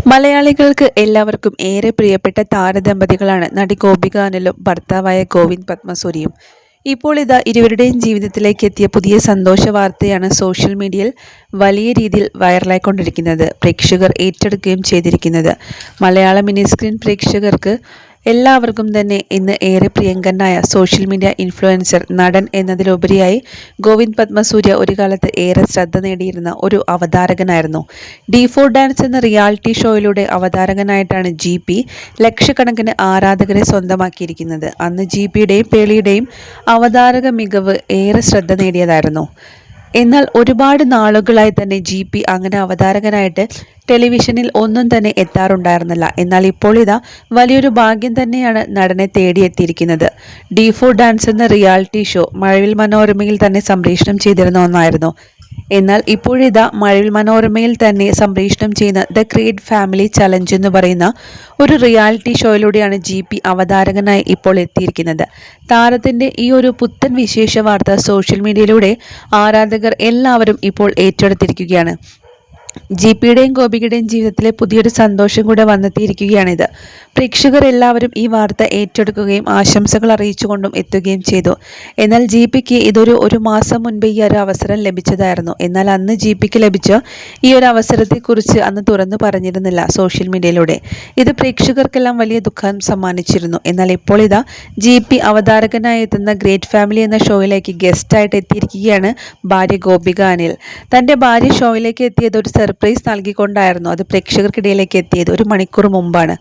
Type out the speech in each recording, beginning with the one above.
മലയാളികൾക്ക് എല്ലാവർക്കും ഏറെ പ്രിയപ്പെട്ട താരദമ്പതികളാണ് നടി ഗോപിക അനിലും ഭർത്താവായ ഗോവിന്ദ് പത്മസൂരിയും. ഇപ്പോൾ ഇതാ ഇരുവരുടെയും ജീവിതത്തിലേക്ക് എത്തിയ പുതിയ സന്തോഷ വാർത്തയാണ് സോഷ്യൽ മീഡിയയിൽ വലിയ രീതിയിൽ വൈറലായിക്കൊണ്ടിരിക്കുന്നത്, പ്രേക്ഷകർ ഏറ്റെടുക്കുകയും ചെയ്തിരിക്കുന്നത്. മലയാള മിനി സ്ക്രീൻ പ്രേക്ഷകർക്ക് എല്ലാവർക്കും തന്നെ ഇന്ന് ഏറെ പ്രിയങ്കരനായ സോഷ്യൽ മീഡിയ ഇൻഫ്ലുവൻസർ, നടൻ എന്നതിലുപരിയായി ഗോവിന്ദ് പത്മസൂര്യ ഒരു കാലത്ത് ഏറെ ശ്രദ്ധ നേടിയിരുന്ന ഒരു അവതാരകനായിരുന്നു. D4 ഡാൻസ് എന്ന റിയാലിറ്റി ഷോയിലൂടെ അവതാരകനായിട്ടാണ് GP ലക്ഷക്കണക്കിന് ആരാധകരെ സ്വന്തമാക്കിയിരിക്കുന്നത്. അന്ന് GPയുടെയും പേളിയുടെയും അവതാരക മികവ് ഏറെ ശ്രദ്ധ നേടിയതായിരുന്നു. എന്നാൽ ഒരുപാട് നാളുകളായി തന്നെ GP അങ്ങനെ അവതാരകനായിട്ട് ടെലിവിഷനിൽ ഒന്നും തന്നെ എത്താറുണ്ടായിരുന്നില്ല. എന്നാൽ ഇപ്പോൾ ഇതാ വലിയൊരു ഭാഗ്യം തന്നെയാണ് നടനെ തേടിയെത്തിയിരിക്കുന്നത്. D4 ഡാൻസ് എന്ന റിയാലിറ്റി ഷോ മഴവിൽ മനോരമയിൽ തന്നെ സംപ്രേഷണം ചെയ്തിരുന്ന ഒന്നായിരുന്നു. എന്നാൽ ഇപ്പോഴിതാ മഴവിൽ മനോരമയിൽ തന്നെ സംപ്രേഷണം ചെയ്യുന്ന ദ ഗ്രേറ്റ് ഫാമിലി ചലഞ്ച് എന്ന് പറയുന്ന ഒരു റിയാലിറ്റി ഷോയിലൂടെയാണ് GP അവതാരകനായി ഇപ്പോൾ എത്തിയിരിക്കുന്നത്. താരത്തിൻ്റെ ഈ ഒരു പുത്തൻ വിശേഷ വാർത്ത സോഷ്യൽ മീഡിയയിലൂടെ ആരാധകർ എല്ലാവരും ഇപ്പോൾ ഏറ്റെടുത്തിരിക്കുകയാണ്. GPയുടെയും ഗോപികയുടെയും ജീവിതത്തിലെ പുതിയൊരു സന്തോഷം കൂടെ വന്നെത്തിയിരിക്കുകയാണിത്. പ്രേക്ഷകർ എല്ലാവരും ഈ വാർത്ത ഏറ്റെടുക്കുകയും ആശംസകൾ അറിയിച്ചുകൊണ്ടും എത്തുകയും ചെയ്തു. എന്നാൽ GPക്ക് ഒരു മാസം മുൻപ് ഈ ഒരു അവസരം ലഭിച്ചതായിരുന്നു. എന്നാൽ അന്ന് GPക്ക് ലഭിച്ച ഈ ഒരു അവസരത്തെക്കുറിച്ച് അന്ന് തുറന്നു പറഞ്ഞിരുന്നില്ല സോഷ്യൽ മീഡിയയിലൂടെ. ഇത് പ്രേക്ഷകർക്കെല്ലാം വലിയ ദുഃഖം സമ്മാനിച്ചിരുന്നു. എന്നാൽ ഇപ്പോൾ ഇതാ GP അവതാരകനായി എത്തുന്ന ഗ്രേറ്റ് ഫാമിലി എന്ന ഷോയിലേക്ക് ഗസ്റ്റായിട്ട് എത്തിയിരിക്കുകയാണ് ഭാര്യ ഗോപിക അനിൽ. തൻ്റെ ഭാര്യ ഷോയിലേക്ക് എത്തിയത് ഒരു സർപ്രൈസ് നൽകിക്കൊണ്ടായിരുന്നു അത് പ്രേക്ഷകർക്കിടയിലേക്ക് എത്തിയത്. ഒരു മണിക്കൂർ മുമ്പാണ്.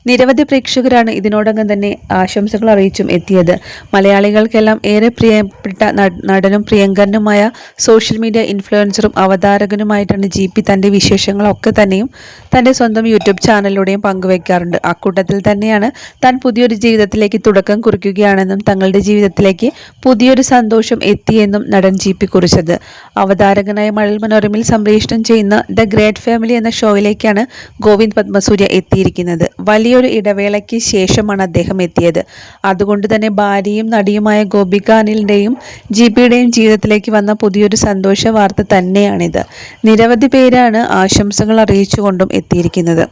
നിരവധി പ്രേക്ഷകരാണ് ഇതിനോടകം തന്നെ ആശംസകൾ അറിയിച്ചും എത്തിയത്. മലയാളികൾക്കെല്ലാം ഏറെ പ്രിയപ്പെട്ട നടനും പ്രിയങ്കരനുമായ സോഷ്യൽ മീഡിയ ഇൻഫ്ലുവൻസറും അവതാരകനുമായിട്ടാണ് GP തൻ്റെ വിശേഷങ്ങളൊക്കെ തന്നെയും തൻ്റെ സ്വന്തം യൂട്യൂബ് ചാനലിലൂടെയും പങ്കുവയ്ക്കാറുണ്ട്. അക്കൂട്ടത്തിൽ തന്നെയാണ് താൻ പുതിയൊരു ജീവിതത്തിലേക്ക് തുടക്കം കുറിക്കുകയാണെന്നും തങ്ങളുടെ ജീവിതത്തിലേക്ക് പുതിയൊരു സന്തോഷം എത്തിയെന്നും നടൻ GP കുറിച്ചത്. അവതാരകനായ മഴവിൽ മനോരമയിൽ സംപ്രേഷണം ചെയ്യുന്ന ദ ഗ്രേറ്റ് ഫാമിലി എന്ന ഷോയിലേക്കാണ് ഗോവിന്ദ് പത്മസൂര്യ എത്തിയിരിക്കുന്നത്. വലിയൊരു ഇടവേളയ്ക്ക് ശേഷമാണ് അദ്ദേഹം എത്തിയത്. അതുകൊണ്ട് തന്നെ ഭാര്യയും നടിയുമായ ഗോപിക അനിലിൻ്റെയും GPയുടെയും ജീവിതത്തിലേക്ക് വന്ന പുതിയൊരു സന്തോഷ വാർത്ത തന്നെയാണിത്. നിരവധി പേരാണ് ആശംസകൾ അറിയിച്ചുകൊണ്ടും എത്തിയിരിക്കുന്നത്.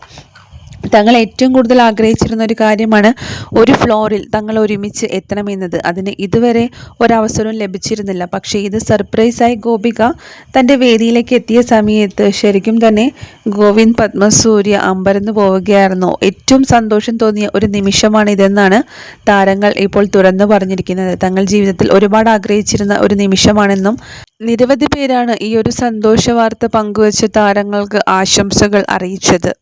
തങ്ങൾ ഏറ്റവും കൂടുതൽ ആഗ്രഹിച്ചിരുന്ന ഒരു കാര്യമാണ് ഒരു ഫ്ലോറിൽ തങ്ങൾ ഒരുമിച്ച് എത്തണമെന്നത്. അതിന് ഇതുവരെ ഒരവസരവും ലഭിച്ചിരുന്നില്ല. പക്ഷേ ഇത് സർപ്രൈസായി ഗോപിക തൻ്റെ വേദിയിലേക്ക് എത്തിയ സമയത്ത് ശരിക്കും തന്നെ ഗോവിന്ദ് പത്മസൂര്യ അമ്പരന്ന് പോവുകയായിരുന്നു. ഏറ്റവും സന്തോഷം തോന്നിയ ഒരു നിമിഷമാണിതെന്നാണ് താരങ്ങൾ ഇപ്പോൾ തുറന്നു പറഞ്ഞിരിക്കുന്നത്. തങ്ങൾ ജീവിതത്തിൽ ഒരുപാട് ആഗ്രഹിച്ചിരുന്ന ഒരു നിമിഷമാണെന്നും നിരവധി പേരാണ് ഈ ഒരു സന്തോഷ വാർത്ത പങ്കുവച്ച് താരങ്ങൾക്ക് ആശംസകൾ അറിയിച്ചത്.